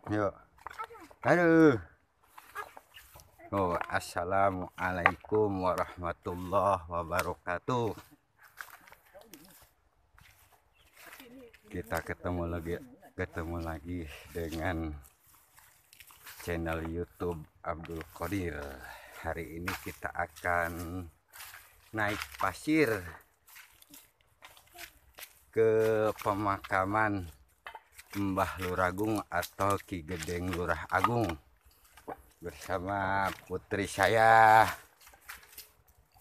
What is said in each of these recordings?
Yuk. Aduh. Oh, assalamualaikum warahmatullahi wabarakatuh. Kita ketemu lagi dengan channel YouTube Abdul Qodir. Hari ini kita akan naik pasir ke pemakaman Mbah Luragung atau Ki Gedeng Lurah Agung bersama putri saya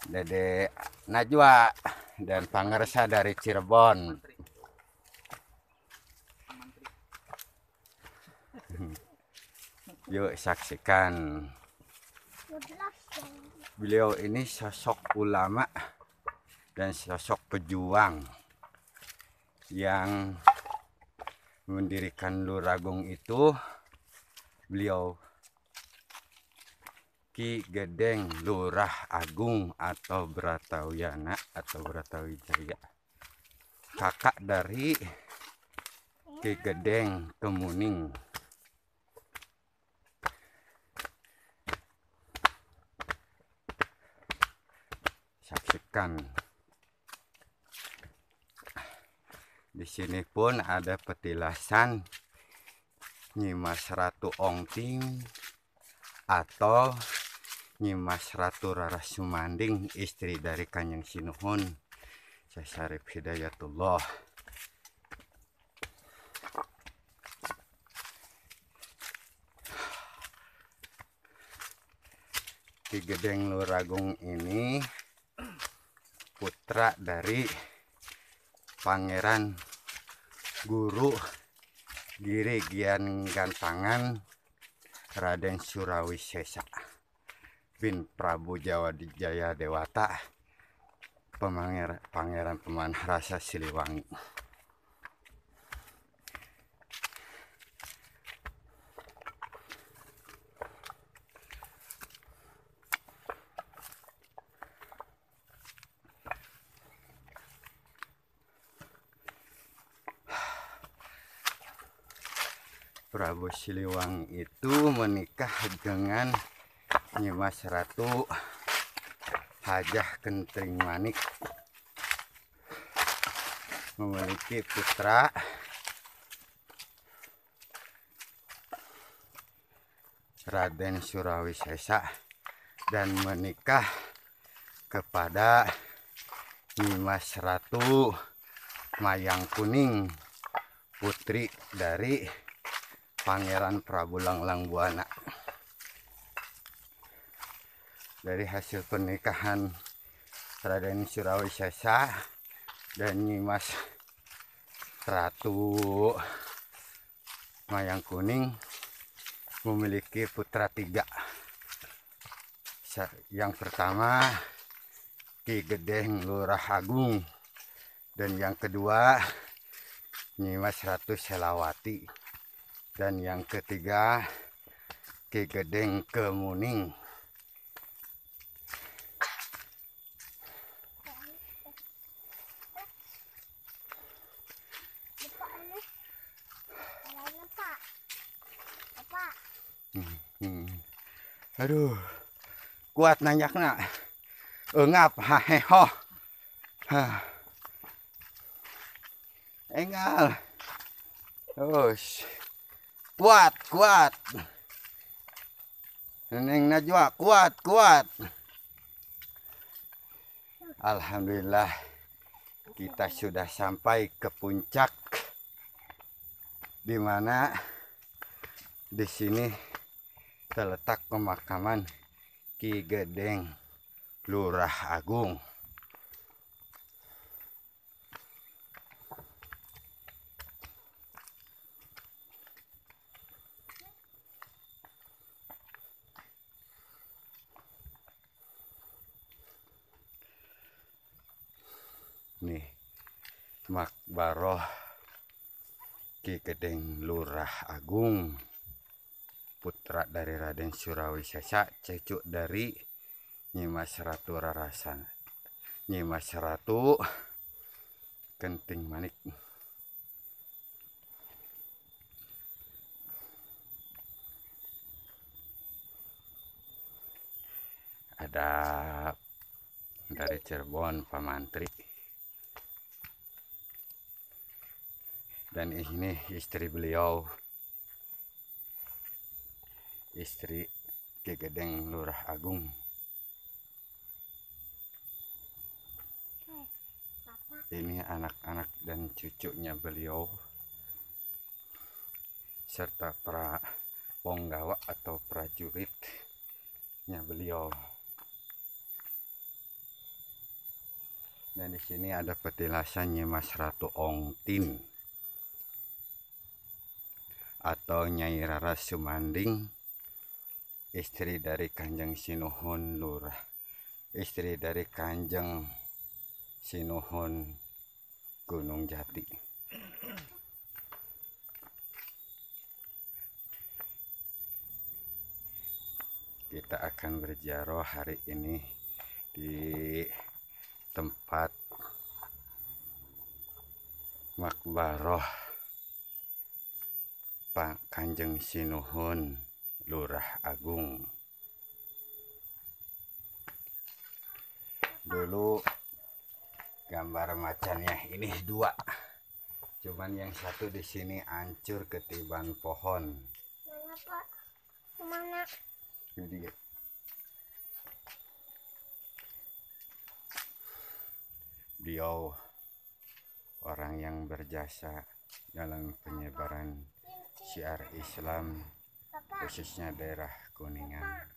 Dede Najwa dan Pangersa dari Cirebon. Yuk saksikan. Beliau ini sosok ulama dan sosok pejuang yang mendirikan Luragung itu. Beliau Ki Gedeng Lurah Agung atau Bratawijaya atau Bratawijaya, kakak dari Ki Gedeng Kemuning. Saksikan. Di sini pun ada petilasan Nyimas Ratu Ongting atau Nyimas Ratu Rara Sumanding, istri dari Kanjeng Sinuhun Syekh Syarif Hidayatullah. Ki Gedeng Luragung ini putra dari Pangeran Guru Giri Gian Gantangan Raden Surawisesa bin Prabu Jawadijaya Dewata, Pangeran Pemanah Rasa Siliwangi. Prabu Siliwangi itu menikah dengan Nyimas Ratu Hajah Kentring Manik, memiliki putra Raden Surawisesa dan menikah kepada Nyimas Ratu Mayang Kuning, putri dari Pangeran Prabu Langlang Buana. Dari hasil pernikahan Raden Surawisesa dan Nyimas Ratu Mayang Kuning memiliki putra 3. Yang pertama Ki Gedeng Lurah Agung, dan yang kedua Nyimas Ratu Selawati, dan yang ketiga Ki Gedeng Kemuning. Aduh, kuat nanyakna. Engap haheho. Engal. Terus kuat. Neng Najwa kuat. Alhamdulillah kita sudah sampai ke puncak, di mana di sini terletak pemakaman Ki Gedeng Lurah Agung. Nih, makbaroh Ki Gedeng Lurah Agung, putra dari Raden Surawisesa, cucu dari Nyimas Ratu Rarasan, Nyimas Ratu Kenting Manik. ada dari Cirebon Pak Mantri, dan ini istri beliau, istri Ki Gedeng Lurah Agung. Ini anak-anak dan cucunya beliau serta para penggawa atau prajuritnya beliau. Dan di sini ada petilasannya Mas Ratu Ongtin atau Nyai Rara Sumanding, istri dari Kanjeng Sinuhun Lurah, istri dari Kanjeng Sinuhun Gunung Jati. Kita akan berziarah hari ini di tempat makbaroh Pak Kanjeng Sinuhun Lurah Agung. Dulu gambar macannya ini dua, cuman yang satu di sini hancur ketiban pohon. Mana Pak? Kemana? Jadi beliau orang yang berjasa dalam penyebaran syiar Islam, khususnya daerah Kuningan.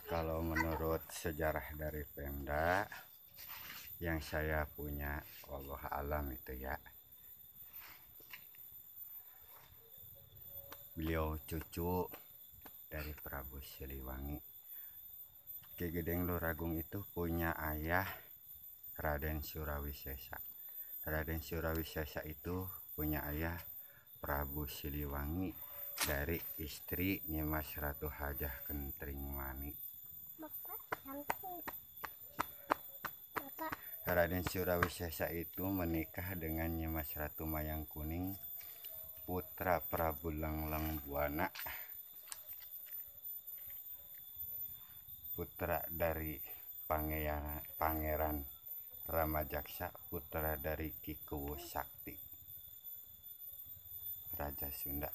Kalau menurut sejarah dari Pemda yang saya punya, Allah alam itu ya, beliau cucu dari Prabu Siliwangi. Ki Gedeng Lurah Agung itu punya ayah Raden Surawisesa. Raden Surawisesa itu punya ayah Prabu Siliwangi dari istri Nyimas Ratu Hajah Kentring Manik. Raden Surawisesa itu menikah dengan Nyimas Ratu Mayang Kuning, putra Prabu Langleng Buana, putra dari Pangeran Ramajaksa, putra dari Ki Kuwu Sakti, Raja Sunda.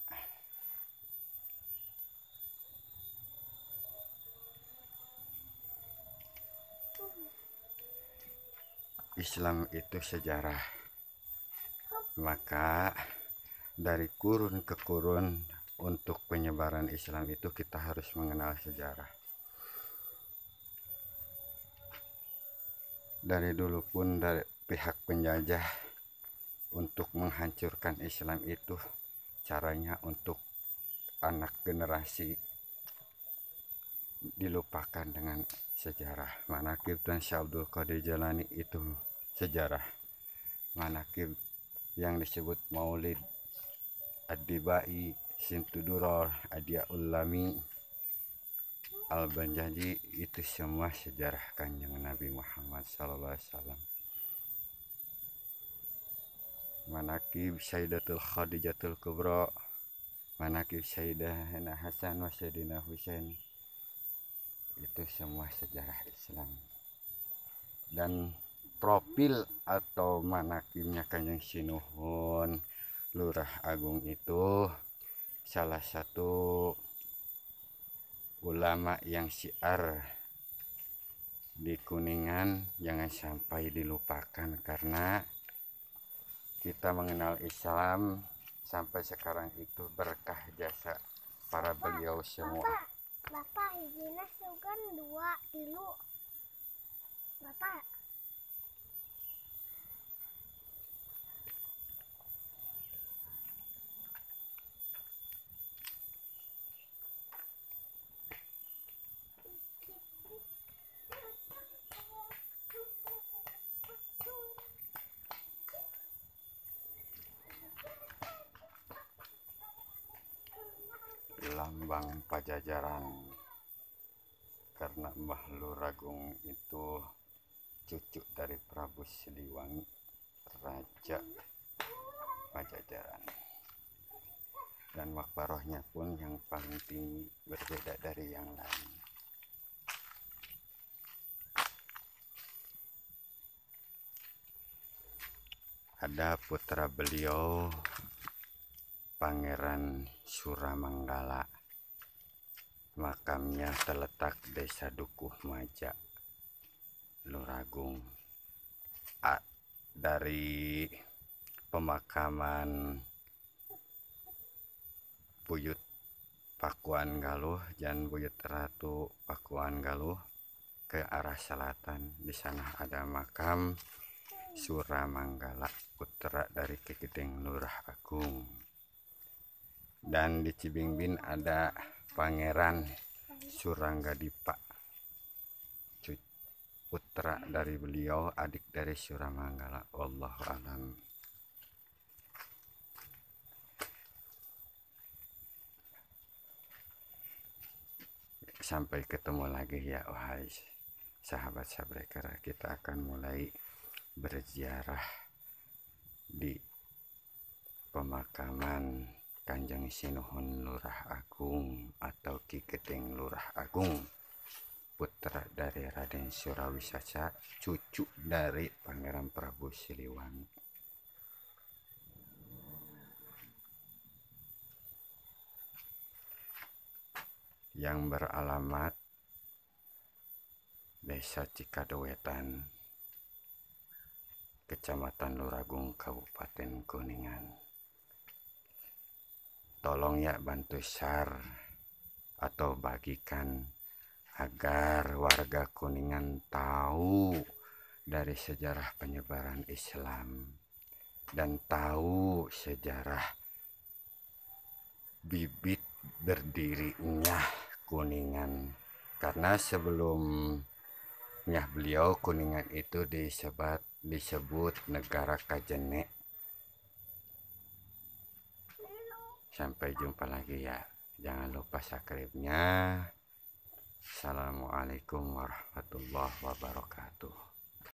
Islam itu sejarah, maka dari kurun ke kurun untuk penyebaran Islam itu kita harus mengenal sejarah. Dari dulu pun dari pihak penjajah untuk menghancurkan Islam itu caranya untuk anak generasi dilupakan dengan sejarah. Manaqib dan Syekh Abdul Qadir Jalani itu sejarah. Manaqib yang disebut Maulid Ad-Dibai, Sintuduror, Adiyaul Lami, Al-Banjaji, itu semua sejarah Kanjeng Nabi Muhammad SAW. Manaqib Sayyidatul Khadijatul Kubra, Manaqib Sayyidina Hasan wa Sayyidina Husain, itu semua sejarah Islam. Dan profil atau manaqibnya Kanjeng Sinuhun Lurah Agung itu salah satu ulama yang syiar di Kuningan jangan sampai dilupakan, karena kita mengenal Islam sampai sekarang itu berkah jasa para beliau semua. Bapak hijina sugan 2 tilu. Bapak. Lambang Pajajaran, karena Mbah Lurah Agung itu cucu dari Prabu Siliwangi, Raja Pajajaran. dan makbarohnya pun yang paling tinggi, berbeda dari yang lain. Ada putra beliau, Pangeran Suramanggala. Makamnya terletak Desa Dukuh Majak, Luragung. Dari pemakaman Buyut Pakuan Galuh dan Buyut Ratu Pakuan Galuh ke arah selatan. Di sana ada makam Suramanggala, putra dari Ki Gedeng Lurah Agung. Dan di Cibingbin ada Pangeran Suranggadipa, putra dari beliau, adik dari Suramanggala. Wallahu alam. Sampai ketemu lagi ya wahai sahabat sabreker. Kita akan mulai berziarah di pemakaman Kanjeng Sinuhun Lurah Agung atau Ki Gedeng Lurah Agung, putra dari Raden Surawisasa, cucu dari Pangeran Prabu Siliwangi. Yang beralamat Desa Cikadowetan, Kecamatan Luragung, Kabupaten Kuningan. Tolong ya bantu share atau bagikan agar warga Kuningan tahu dari sejarah penyebaran Islam dan tahu sejarah bibit berdirinya Kuningan. Karena sebelumnya beliau Kuningan itu disebut negara Kajene. Sampai jumpa lagi ya. Jangan lupa subscribe-nya. Assalamualaikum warahmatullahi wabarakatuh.